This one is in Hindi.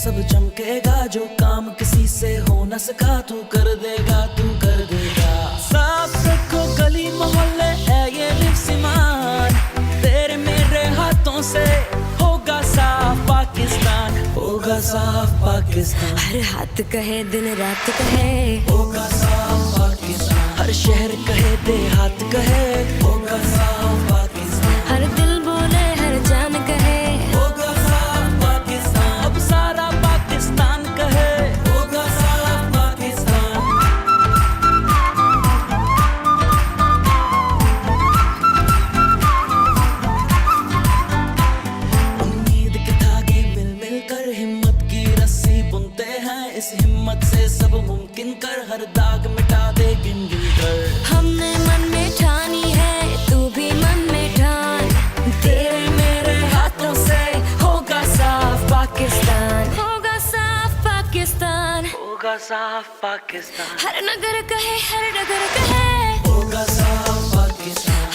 सब चमकेगा, जो काम किसी से हो न सका तू कर देगा, तू कर देगा। साफ रखो गली मोहल्ले है ये लिफ्सिमान, तेरे मेरे हाथों से होगा साफ पाकिस्तान, होगा साफ पाकिस्तान। हर हाथ कहे दिन रात कहे होगा साफ पाकिस्तान, हर शहर कहे देहात कहे होगा साफ पाकिस्तान, हर दिल बोले हर जान कहे होगा साफ पाकिस्तान, अब सारा पाकिस्तान कहे होगा साफ पाकिस्तान। उम्मीद के धागे मिल मिल कर हिम्मत की रस्सी बुनते हैं, इस हिम्मत से सब मुमकिन कर, हर दाग मिटा दे गिन गिन कर। हमने मन में ठानी है, तू भी मन में ठान, तेरे मेरे हाथों से होगा साफ पाकिस्तान, होगा साफ पाकिस्तान। होगा साफ पाकिस्तान, हर नगर कहे हर डगर कहे होगा साफ पाकिस्तान,